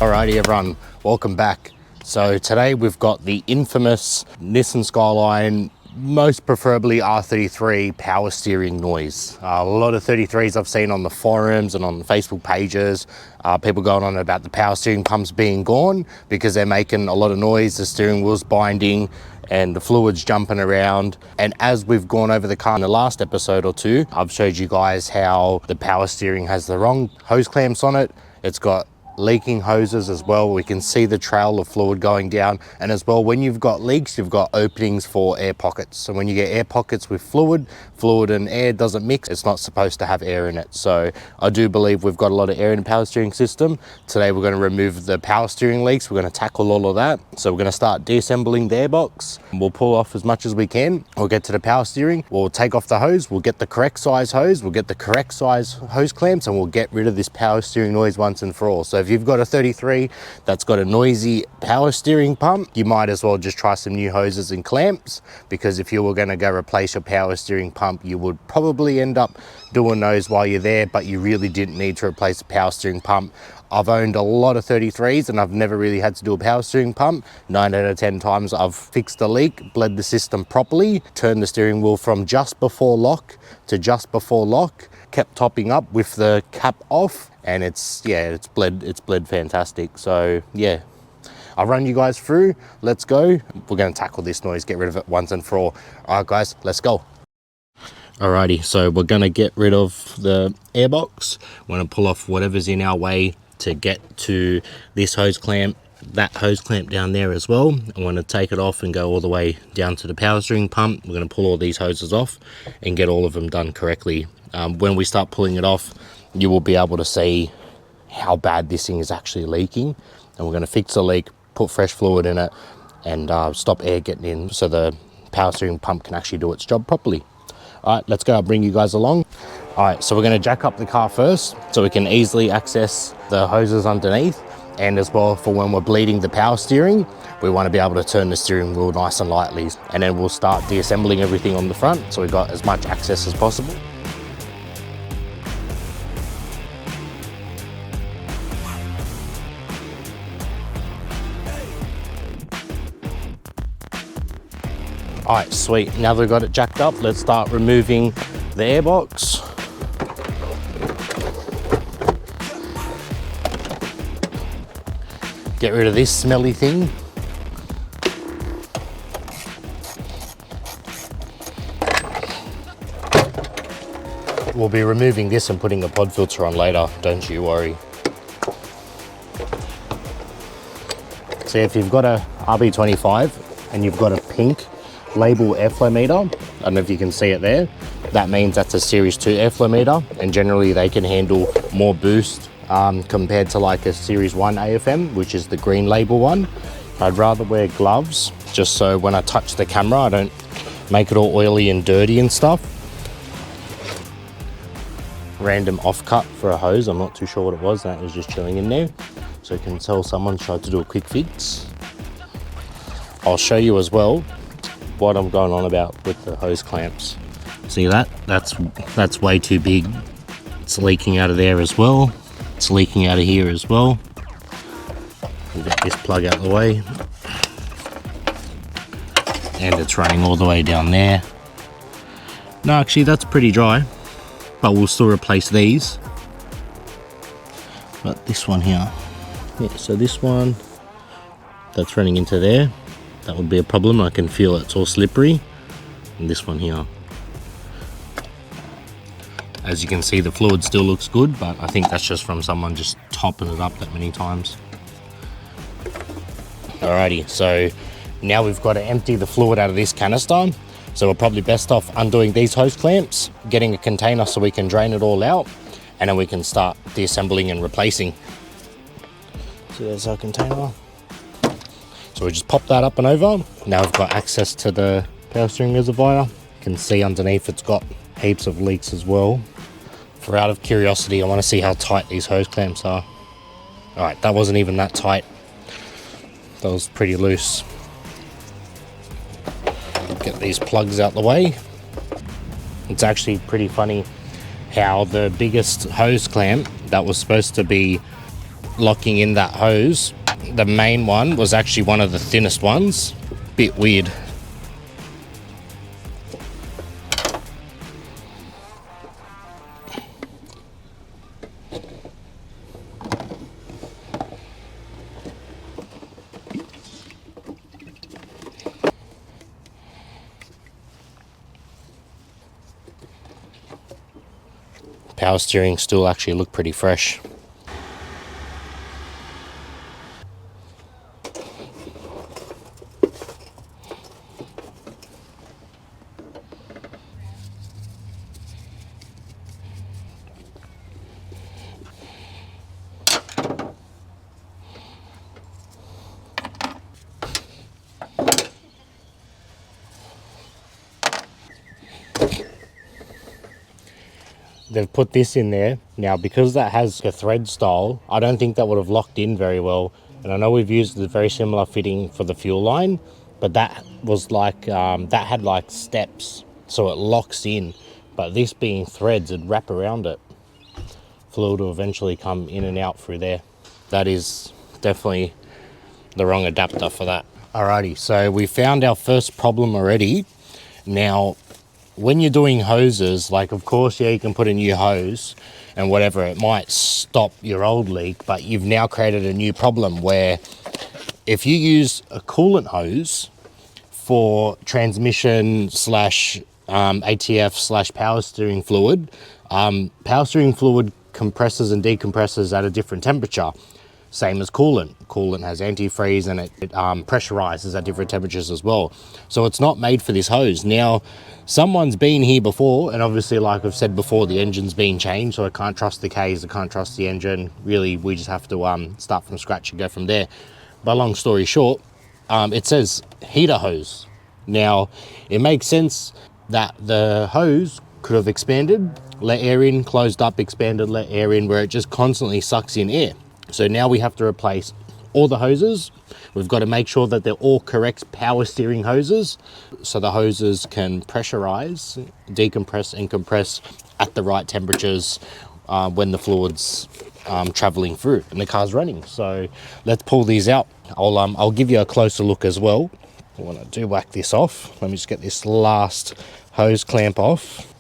Alrighty everyone, welcome back. So today we've got the infamous Nissan Skyline, most preferably R33 power steering noise. A lot of 33s I've seen on the forums and on the Facebook pages, people going on about the power steering pumps being gone because they're making a lot of noise, the steering wheel's binding and the fluid's jumping around. And as we've gone over the car in the last episode or two, I've showed you guys how the power steering has the wrong hose clamps on it. It's got leaking hoses as well. We can see the trail of fluid going down, and as well, when you've got leaks, you've got openings for air pockets. So when you get air pockets with fluid and air doesn't mix, it's not supposed to have air in it. So I do believe we've got a lot of air in the power steering system. Today we're going to remove the power steering leaks. We're going to tackle all of that. So we're going to start deassembling the airbox. We'll pull off as much as we can. We'll get to the power steering, we'll take off the hose, we'll get the correct size hose, we'll get the correct size hose clamps, and we'll get rid of this power steering noise once and for all. So if you've got a 33 that's got a noisy power steering pump, you might as well just try some new hoses and clamps, because if you were going to go replace your power steering pump, you would probably end up doing those while you're there, but you really didn't need to replace the power steering pump. I've owned a lot of 33s and I've never really had to do a power steering pump. 9 out of 10 times I've fixed the leak, bled the system properly, turned the steering wheel from just before lock to just before lock, kept topping up with the cap off, and it's bled fantastic. So yeah, I'll run you guys through. Let's go. We're going to tackle this noise, get rid of it once and for all. All right guys, let's go. Alrighty, so we're going to get rid of the airbox. We're going to pull off whatever's in our way to get to this hose clamp, that hose clamp down there as well. I want to take it off and go all the way down to the power steering pump. We're going to pull all these hoses off and get all of them done correctly. When we start pulling it off, you will be able to see how bad this thing is actually leaking, and we're going to fix the leak, put fresh fluid in it, and stop air getting in so the power steering pump can actually do its job properly. All right, let's go. I'll bring you guys along. All right, so we're going to jack up the car first so we can easily access the hoses underneath, and as well for when we're bleeding the power steering, we want to be able to turn the steering wheel nice and lightly, and then we'll start deassembling everything on the front so we've got as much access as possible. All right, sweet. Now that we've got it jacked up, let's start removing the airbox. Get rid of this smelly thing. We'll be removing this and putting a pod filter on later, don't you worry. So if you've got a RB25 and you've got a pink label airflow meter, I don't know if you can see it there, that means that's a Series 2 airflow meter, and generally they can handle more boost compared to like a Series 1 AFM, which is the green label one. I'd rather wear gloves just so when I touch the camera I don't make it all oily and dirty and stuff. Random offcut for a hose, I'm not too sure what it was, that was just chilling in there, so you can tell someone tried to do a quick fix. I'll show you as well what I'm going on about with the hose clamps. See that? That's way too big. It's leaking out of there as well. It's leaking out of here as well. We'll get this plug out of the way. And it's running all the way down there. No, actually that's pretty dry, but we'll still replace these. But this one here, yeah, so this one that's running into there, that would be a problem. I can feel it's all slippery. And this one here, as you can see, the fluid still looks good, but I think that's just from someone just topping it up that many times. Alrighty, so now we've got to empty the fluid out of this canister. So we're probably best off undoing these hose clamps, getting a container so we can drain it all out, and then we can start deassembling and replacing. So there's our container. So we just pop that up and over. Now we've got access to the power steering reservoir. You can see underneath it's got heaps of leaks as well. For out of curiosity, I want to see how tight these hose clamps are. All right, that wasn't even that tight. That was pretty loose. Get these plugs out the way. It's actually pretty funny how the biggest hose clamp that was supposed to be locking in that hose. The main one was actually one of the thinnest ones. Bit weird. Power steering still actually look pretty fresh. They've put this in there. Now, because that has a thread style, I don't think that would have locked in very well. And I know we've used a very similar fitting for the fuel line, but that was like, that had like steps, so it locks in. But this being threads, it'd wrap around it. Fluid will eventually come in and out through there. That is definitely the wrong adapter for that. Alrighty, so we found our first problem already. Now, when you're doing hoses, like of course, yeah, you can put a new hose and whatever, it might stop your old leak, but you've now created a new problem where if you use a coolant hose for transmission slash ATF slash power steering fluid compresses and decompresses at a different temperature. Same as coolant. Coolant has antifreeze and it pressurizes at different temperatures as well. So it's not made for this hose. Now, someone's been here before, and obviously, like I've said before, the engine's been changed, so I can't trust the Ks, I can't trust the engine. Really, we just have to start from scratch and go from there. But long story short, it says heater hose. Now, it makes sense that the hose could have expanded, let air in, closed up, expanded, let air in, where it just constantly sucks in air. So now we have to replace all the hoses. We've got to make sure that they're all correct power steering hoses, so the hoses can pressurize, decompress and compress at the right temperatures when the fluid's traveling through and the car's running. So let's pull these out. I'll give you a closer look as well. When I do whack this off, let me just get this last hose clamp off,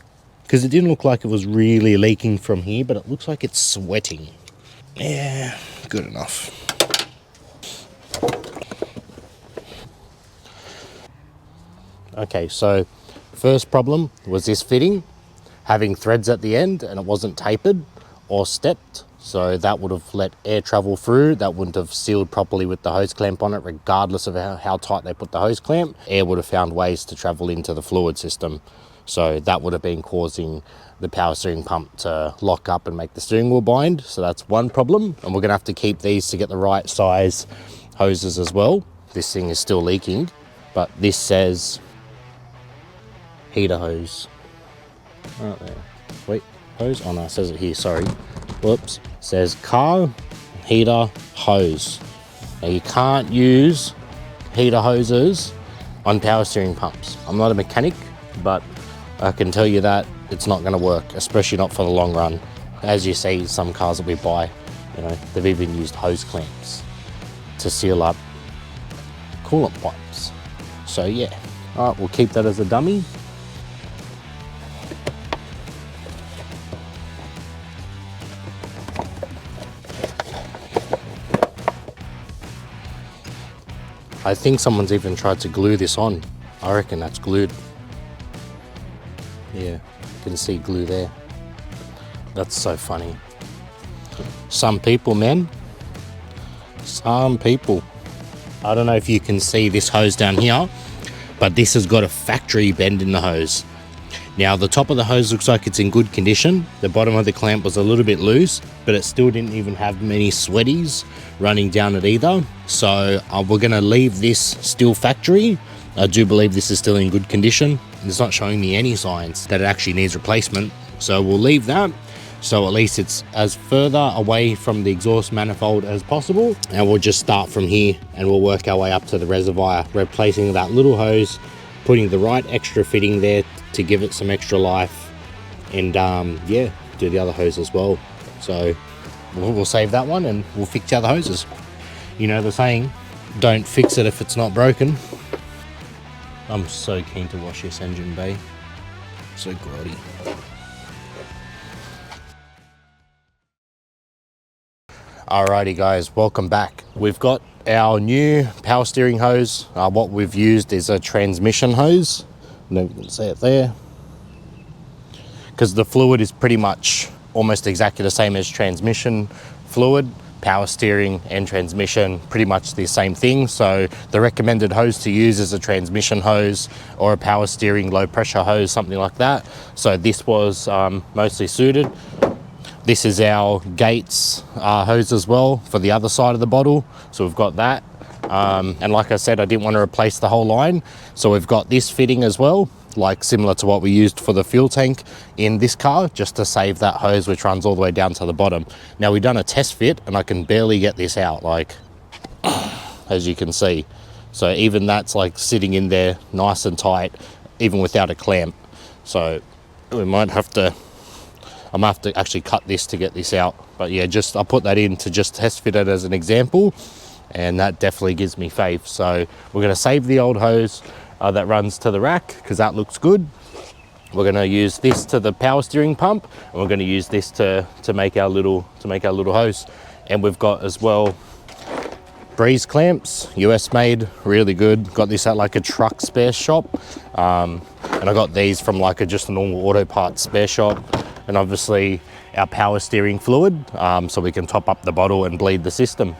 because it didn't look like it was really leaking from here, but it looks like it's sweating. Yeah, good enough. Okay, so first problem was this fitting having threads at the end and it wasn't tapered or stepped, so that would have let air travel through. That wouldn't have sealed properly with the hose clamp on it, regardless of how tight they put the hose clamp. Air would have found ways to travel into the fluid system, so that would have been causing the power steering pump to lock up and make the steering wheel bind. So that's one problem, and we're gonna have to keep these to get the right size hoses as well. This thing is still leaking, but this says heater hose. Right there. Wait, hose? Oh no, it says it here, sorry. Whoops. It says car heater hose. Now you can't use heater hoses on power steering pumps. I'm not a mechanic, but I can tell you that it's not going to work, especially not for the long run. As you see, some cars that we buy, you know, they've even used hose clamps to seal up coolant pipes. So yeah, all right, we'll keep that as a dummy. I think someone's even tried to glue this on. I reckon that's glued. Yeah, you can see glue there. That's so funny. Some people, man. Some people. I don't know if you can see this hose down here, but this has got a factory bend in the hose. Now, the top of the hose looks like it's in good condition. The bottom of the clamp was a little bit loose, but it still didn't even have many sweaties running down it either. So we're gonna leave this still factory. I do believe this is still in good condition. It's not showing me any signs that it actually needs replacement. So we'll leave that. So at least it's as further away from the exhaust manifold as possible. And we'll just start from here and we'll work our way up to the reservoir, replacing that little hose, putting the right extra fitting there to give it some extra life, and yeah, do the other hose as well. So we'll save that one and we'll fix the other hoses. You know the saying, don't fix it if it's not broken. I'm so keen to wash this engine bay. So grotty. Alrighty guys, welcome back. We've got our new power steering hose. What we've used is a transmission hose. I don't know if you can see it there. Because the fluid is pretty much almost exactly the same as transmission fluid. Power steering and transmission, pretty much the same thing. So the recommended hose to use is a transmission hose or a power steering low pressure hose, something like that. So this was mostly suited. This is our Gates hose as well for the other side of the bottle. So we've got that. And like I said, I didn't want to replace the whole line. So we've got this fitting as well, like similar to what we used for the fuel tank in this car, just to save that hose which runs all the way down to the bottom. Now we've done a test fit and I can barely get this out, like, as you can see. So even that's like sitting in there nice and tight, even without a clamp. So we might have to, I'm gonna have to actually cut this to get this out. But yeah, just I put that in to just test fit it as an example, and that definitely gives me faith. So we're gonna save the old hose that runs to the rack because that looks good. We're going to use this to the power steering pump, and we're going to use this to make our little hose. And we've got as well breeze clamps, US made, really good. Got this at like a truck spare shop, and I got these from like just a normal auto parts spare shop. And obviously our power steering fluid, so we can top up the bottle and bleed the system.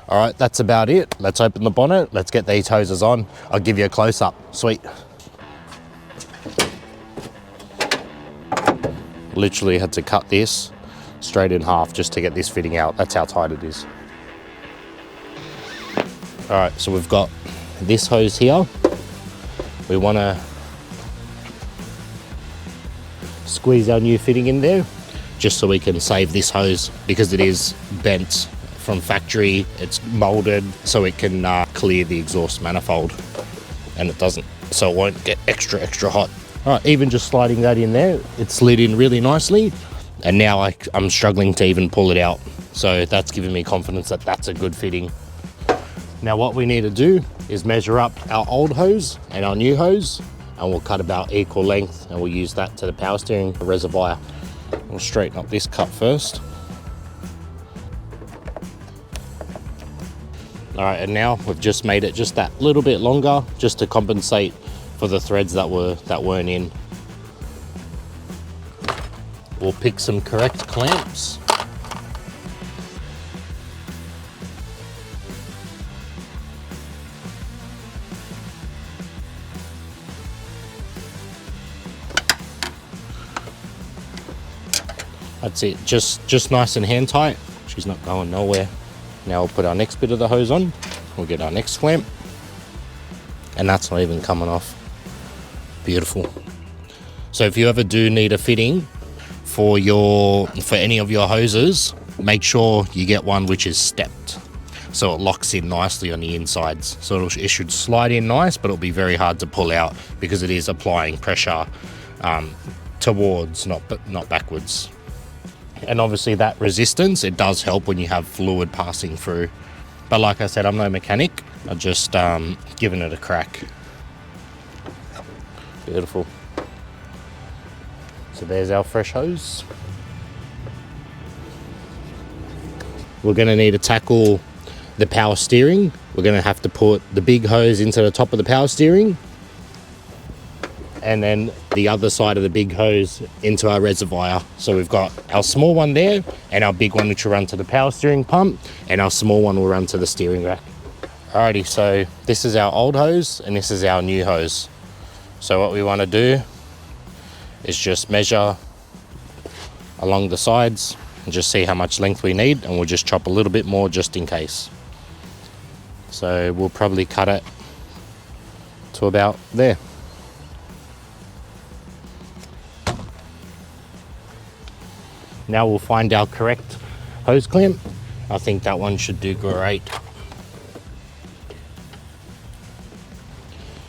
All right, that's about it. Let's open the bonnet. Let's get these hoses on. I'll give you a close-up. Sweet. Literally had to cut this straight in half just to get this fitting out. That's how tight it is. All right, so we've got this hose here. We want to squeeze our new fitting in there just so we can save this hose because it is bent from factory. It's molded so it can clear the exhaust manifold, and it doesn't, so it won't get extra hot. All right, even just sliding that in there, it slid in really nicely, and now I'm struggling to even pull it out. So that's giving me confidence that that's a good fitting. Now what we need to do is measure up our old hose and our new hose, and we'll cut about equal length, and we'll use that to the power steering reservoir. We'll straighten up this cut first. All right, and now we've just made it just that little bit longer, just to compensate for the threads that weren't in. We'll pick some correct clamps. That's it, just nice and hand tight. She's not going nowhere. Now we'll put our next bit of the hose on. We'll get our next clamp, and that's not even coming off. Beautiful. So if you ever do need a fitting for any of your hoses, make sure you get one which is stepped, so it locks in nicely on the insides. So it should slide in nice, but it'll be very hard to pull out because it is applying pressure towards, not backwards. And obviously that resistance, it does help when you have fluid passing through. But like I said, I'm no mechanic. I'm just giving it a crack. Beautiful. So there's our fresh hose. We're gonna need to tackle the power steering. We're gonna have to put the big hose into the top of the power steering, and then the other side of the big hose into our reservoir. So we've got our small one there, and our big one which will run to the power steering pump, and our small one will run to the steering rack. Alrighty, so this is our old hose and this is our new hose. So what we want to do is just measure along the sides and just see how much length we need, and we'll just chop a little bit more just in case. So we'll probably cut it to about there. Now we'll find our correct hose clamp. I think that one should do great.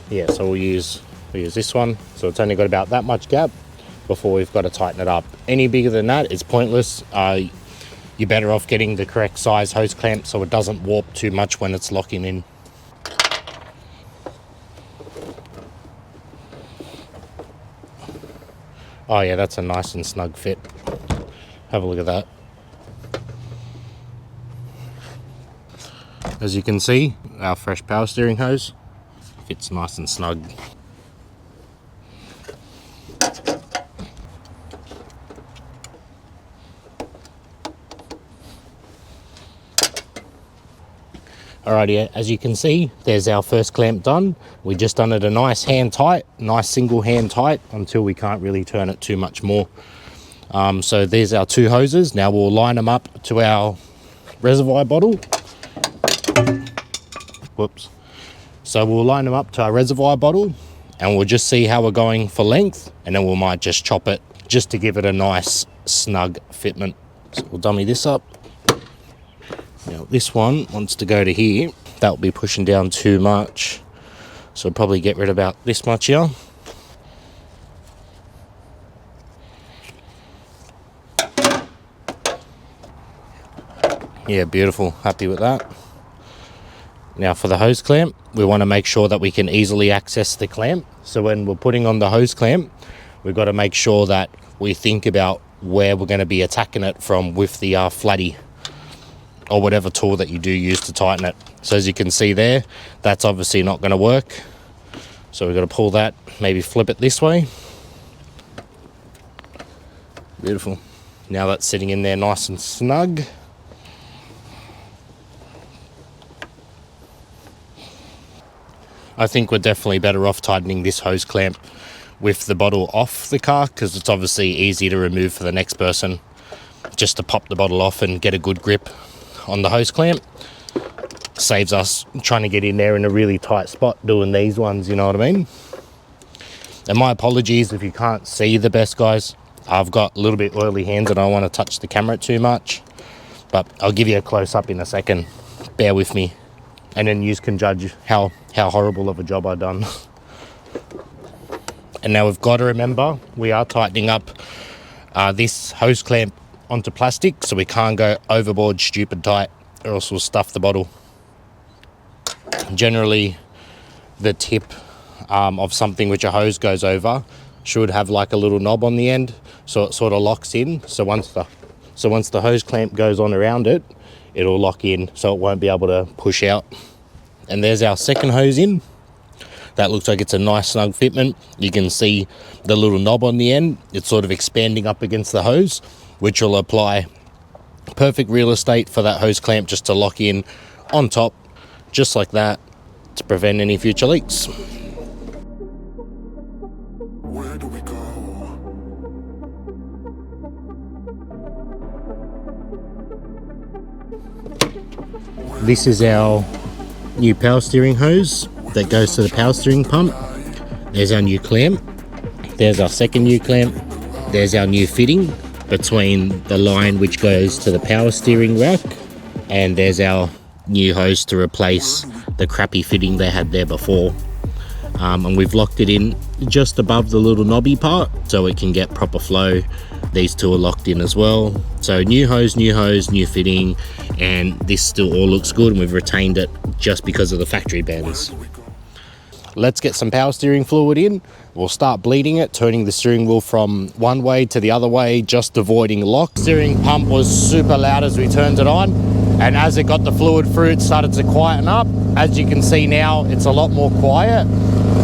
Yeah, so we'll use this one. So it's only got about that much gap before we've got to tighten it up. Any bigger than that, it's pointless. you're better off getting the correct size hose clamp so it doesn't warp too much when it's locking in. Oh yeah, that's a nice and snug fit. Have a look at that. As you can see, our fresh power steering hose fits nice and snug. Alrighty, as you can see, there's our first clamp done. We just done it a nice hand tight, nice single hand tight until we can't really turn it too much more. So there's our two hoses. Now we'll line them up to our reservoir bottle. Whoops. So we'll line them up to our reservoir bottle and we'll just see how we're going for length, and then we might just chop it just to give it a nice snug fitment. So we'll dummy this up. Now this one wants to go to here. That'll be pushing down too much, so we'll probably get rid of about this much here. Yeah, beautiful, happy with that. Now for the hose clamp, we want to make sure that we can easily access the clamp. So when we're putting on the hose clamp, we've got to make sure that we think about where we're going to be attacking it from with the flatty or whatever tool that you do use to tighten it. So as you can see there, that's obviously not going to work. So we've got to pull that, maybe flip it this way. Beautiful. Now that's sitting in there nice and snug. I think we're definitely better off tightening this hose clamp with the bottle off the car, because it's obviously easy to remove for the next person, just to pop the bottle off and get a good grip on the hose clamp. Saves us trying to get in there in a really tight spot doing these ones, you know what I mean? And my apologies if you can't see the best, guys. I've got a little bit oily hands and I don't want to touch the camera too much, but I'll give you a close-up in a second. Bear with me, and then you can judge how horrible of a job I've done. And now we've got to remember, we are tightening up this hose clamp onto plastic, so we can't go overboard stupid tight or else we'll stuff the bottle. Generally, the tip of something which a hose goes over should have like a little knob on the end, so it sort of locks in. So once the hose clamp goes on around it, it'll lock in, so it won't be able to push out. And there's our second hose in. That looks like it's a nice snug fitment. You can see the little knob on the end. It's sort of expanding up against the hose, which will apply perfect real estate for that hose clamp just to lock in on top, just like that, to prevent any future leaks. Where do we go? This is our new power steering hose that goes to the power steering pump. There's our new clamp. There's our second new clamp. There's our new fitting between the line which goes to the power steering rack, and there's our new hose to replace the crappy fitting they had there before. And we've locked it in just above the little knobby part so it can get proper flow. These two are locked in as well. So new hose, new fitting, and this still all looks good, and we've retained it just because of the factory bends. Let's get some power steering fluid in. We'll start bleeding it, turning the steering wheel from one way to the other way, just avoiding lock. Steering pump was super loud as we turned it on, and as it got the fluid through, it started to quieten up. As you can see now, it's a lot more quiet.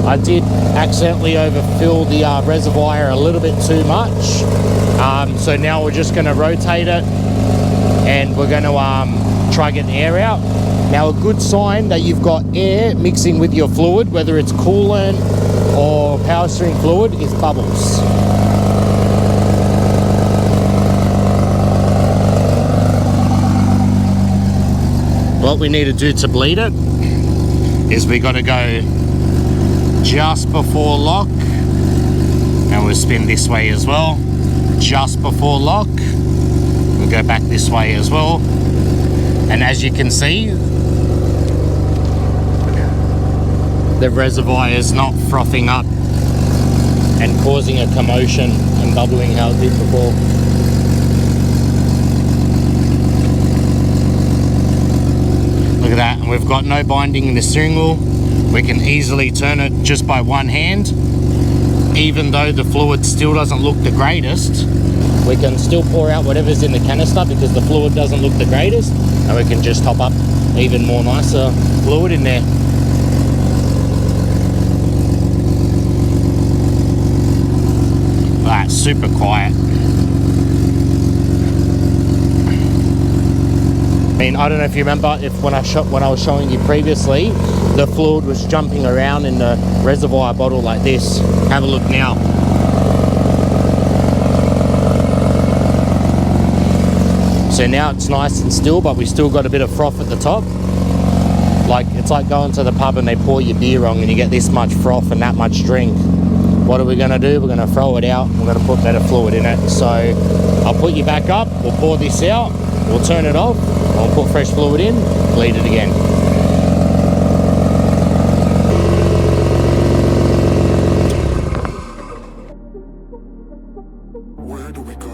I did accidentally overfill the reservoir a little bit too much. So now we're just gonna rotate it, and we're gonna try get the air out. Now, a good sign that you've got air mixing with your fluid, whether it's coolant or power steering fluid, is bubbles. What we need to do to bleed it is we got to go just before lock, and we'll spin this way as well, just before lock. We'll go back this way as well, and as you can see, the reservoir is not frothing up and causing a commotion and bubbling how it did before. we've got no binding in the steering wheel. We can easily turn it just by one hand. Even though the fluid still doesn't look the greatest, we can still pour out whatever's in the canister because the fluid doesn't look the greatest, and we can just top up even more nicer fluid in there. That's super quiet. I mean, I don't know if you remember when I was showing you previously, the fluid was jumping around in the reservoir bottle like this. Have a look now. So now it's nice and still, but we still got a bit of froth at the top. Like, it's like going to the pub and they pour your beer wrong and you get this much froth and that much drink. What are we going to do? We're going to throw it out. We're going to put better fluid in it. So I'll put you back up. We'll pour this out. We'll turn it off. I'll put fresh fluid in. Bleed it again. Where do we go?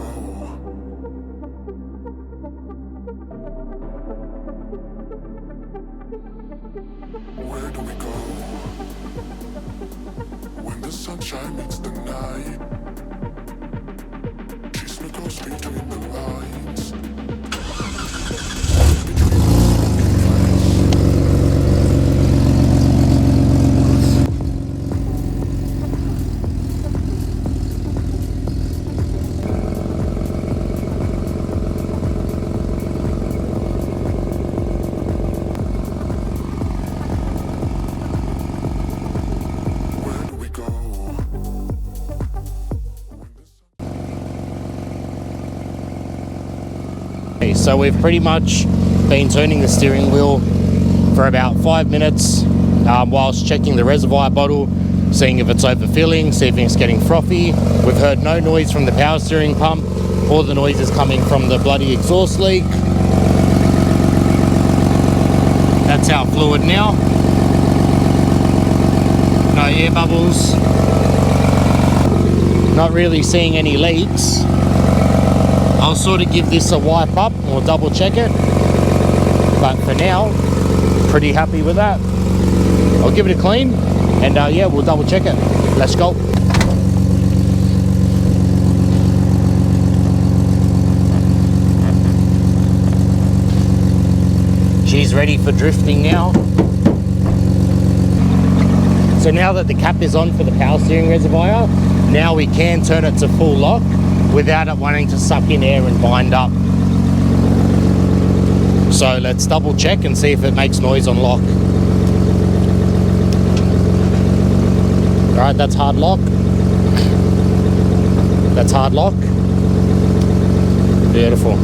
Where do we go? When the sunshine meets the night, kiss me close between the lines. So we've pretty much been turning the steering wheel for about 5 minutes whilst checking the reservoir bottle, seeing if it's overfilling, see if it's getting frothy. We've heard no noise from the power steering pump. All the noise is coming from the bloody exhaust leak. That's our fluid now. No air bubbles. Not really seeing any leaks. I'll sort of give this a wipe up or double check it, but for now, pretty happy with that. I'll give it a clean and yeah, we'll double check it. Let's go. She's ready for drifting now. So now that the cap is on for the power steering reservoir, now we can turn it to full lock without it wanting to suck in air and bind up. So let's double check and see if it makes noise on lock. All right, that's hard lock. That's hard lock. Beautiful.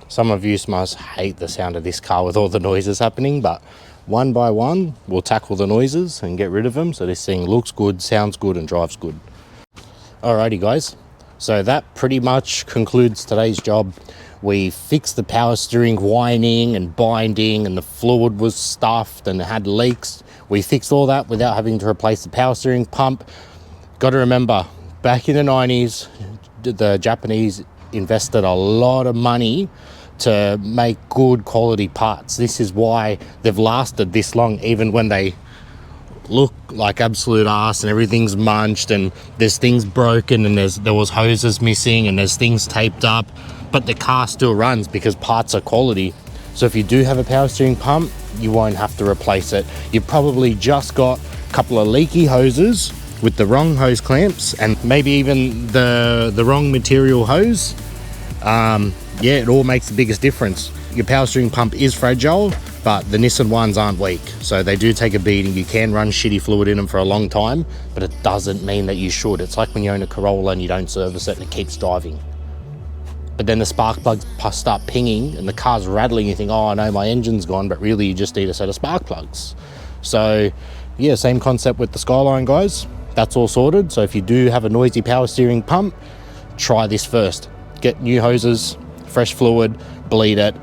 Some of you must hate the sound of this car with all the noises happening, but one by one, we'll tackle the noises and get rid of them so this thing looks good, sounds good, and drives good. Alrighty guys, so that pretty much concludes today's job. We fixed the power steering whining and binding, and the fluid was stuffed and it had leaks. We fixed all that without having to replace the power steering pump. Got to remember, back in the 90s, the Japanese invested a lot of money to make good quality parts. This is why they've lasted this long, even when they look like absolute arse and everything's munched and there's things broken and there was hoses missing and there's things taped up, but the car still runs because parts are quality. So if you do have a power steering pump, you won't have to replace it. You've probably just got a couple of leaky hoses with the wrong hose clamps and maybe even the wrong material hose. Yeah, it all makes the biggest difference. Your power steering pump is fragile, but the Nissan ones aren't weak, so they do take a beating. You can run shitty fluid in them for a long time, but it doesn't mean that you should. It's like when you own a Corolla and you don't service it and it keeps driving. But then the spark plugs start pinging and the car's rattling. You think, oh no, my engine's gone, but really you just need a set of spark plugs. So yeah, same concept with the Skyline, guys. That's all sorted. So if you do have a noisy power steering pump, try this first. Get new hoses, fresh fluid, bleed it,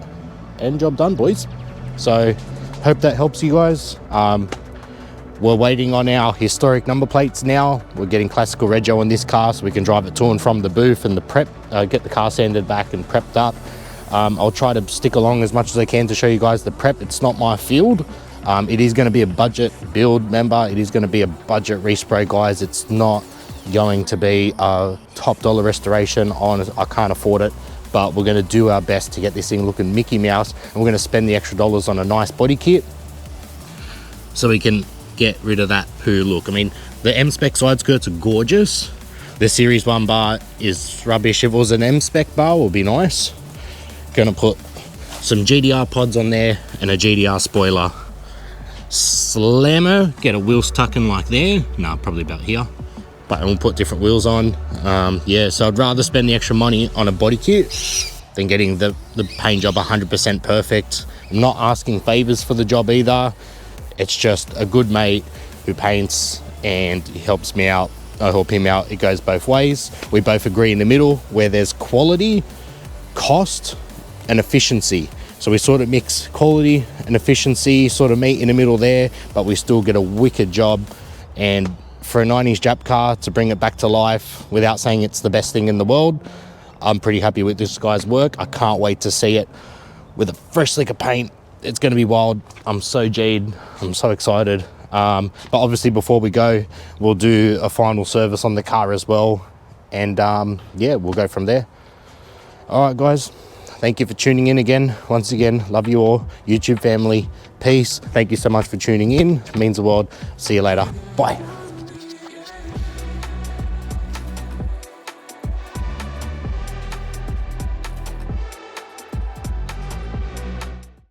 and job done, boys. So hope that helps you guys. We're waiting on our historic number plates now. We're getting classical rego on this car so we can drive it to and from the booth and the prep, get the car sanded back and prepped up. I'll try to stick along as much as I can to show you guys the prep. It's not my field. It is going to be a budget build, remember. It is going to be a budget respray, guys. It's not going to be a top dollar restoration on. I can't afford it, but we're going to do our best to get this thing looking Mickey Mouse, and we're going to spend the extra dollars on a nice body kit so we can get rid of that poo look. I mean, the M-Spec side skirts are gorgeous. The Series 1 bar is rubbish. If it was an M-Spec bar, it would be nice. Gonna put some GDR pods on there and a GDR spoiler. Slammer, get a wheel stuck in like there. No, probably about here. But we'll put different wheels on. Yeah, so I'd rather spend the extra money on a body kit than getting the paint job 100% perfect. I'm not asking favors for the job either. It's just a good mate who paints and he helps me out. I help him out. It goes both ways. We both agree in the middle where there's quality, cost, and efficiency. So we sort of mix quality and efficiency, sort of meet in the middle there, but we still get a wicked job. And for a 90s Jap car to bring it back to life without saying it's the best thing in the world, I'm pretty happy with this guy's work. I can't wait to see it with a fresh lick of paint. It's going to be wild. I'm so G'd. I'm so excited. But obviously before we go, we'll do a final service on the car as well. And yeah, we'll go from there. All right, guys. Thank you for tuning in again. Once again, love you all. YouTube family, peace. Thank you so much for tuning in. It means the world. See you later. Bye.